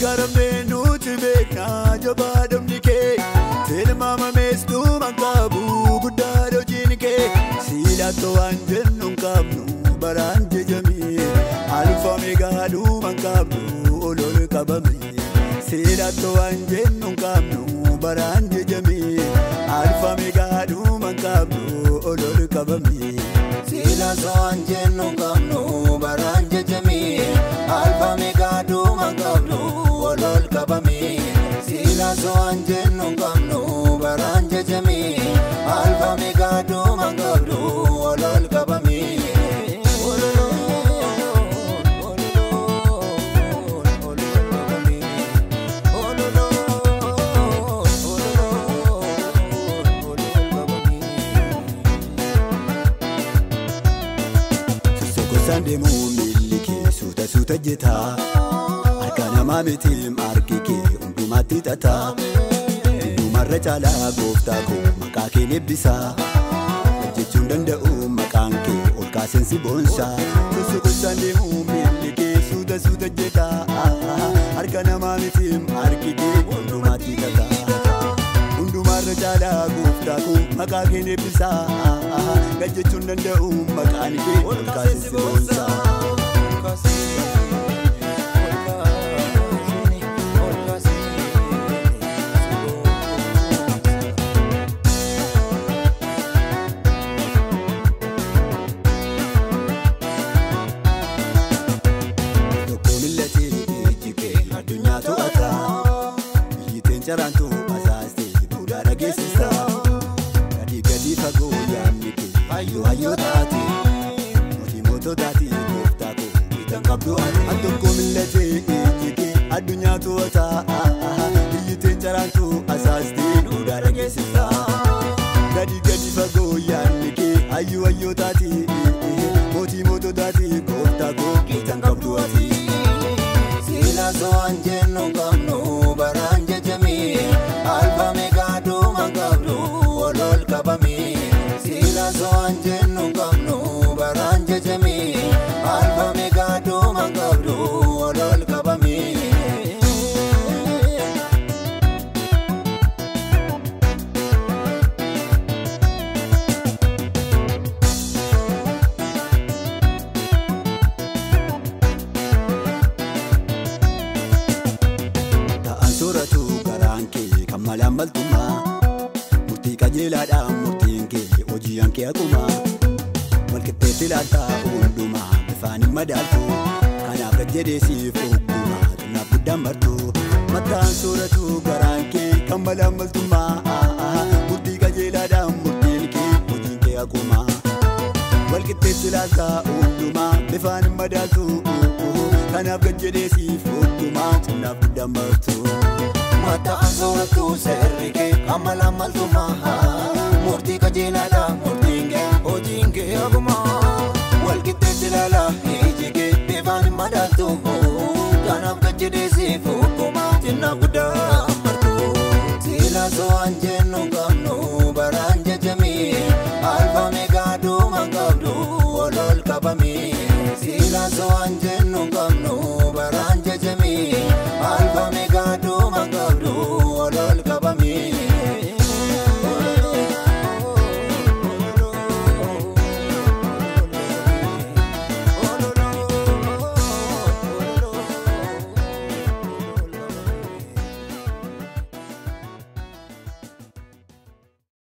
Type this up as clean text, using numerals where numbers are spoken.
Gargaramne nuti beekna jabaadhamni kee tilmaama meestuu manqabu guddaa dhojiin kee silaatoo waan jennu hin qabnu baraan jajamee alfa meegaadhuu manqabnu olol qabame silaatoo waan jennu hin qabnu baraan jajamee alfa meegaadhuu manqabnu olol qabame silaatoo waan jennu hin qabnu baraan jajamee alfa meegaadhuu manqabnu olol qabame silaatoo waan jennu hin qabnu baraan jajamee alfa meegaadhuu manqabnu olol qabame Sande muumilli kee suuta jeta harka namaa miti margi kee hundumatti tata hundumarra caalaa gooftaa koo maqaa kee eebbisa jechuun danda'u maqaan kee ol kaaseen si boonsa sande muumilli kee suuta jeta harka namaa miti margi kee hundumatti tata hundumarra caalaa gooftaa koo maqaa kee eebbisa jechuun danda'u maqaan kee ol kaaseen si boonsa Jarantu asasti buda ragesisa gadi fago yamni ke ayo tati moto tati gofta ko bitan kabdo adoko millete ejike adunya to ata yite jarantu asasti buda ragesisa gadi fago yamni ke ayo tati moto tati gofta ko bitan kabdo ati sila so anjeno gamno baranje alfa meegaadhuu manqabnu olol qabame silaatoo waan jennu hin qabnu baraan jajamee alfa meegaadhuu manqabnu olol qabame ta'an sooratu garaan kee Malam baltuma murtii qajeelaadhaan murtiin kee hojiin kee akkuma walqixxeetti ilaaltaa hundumaa bifaan hin madaaltu kanaaf gajjadeesiif ogguma xinnaaf guddaan bartu mataan sooratu garaan kee kan malam baltuma murtii qajeelaadhaan murtiin kee hojiin kee akkuma walqixxeetti ilaaltaa hundumaa bifaan hin madaaltu kanaaf gajjadeesiif ogguma xinnaaf guddaan bartu Mata ansoratu serike amala maltuma murti kajelala murtinge ojinge aguma walkitte tilala ejike bevan madaltu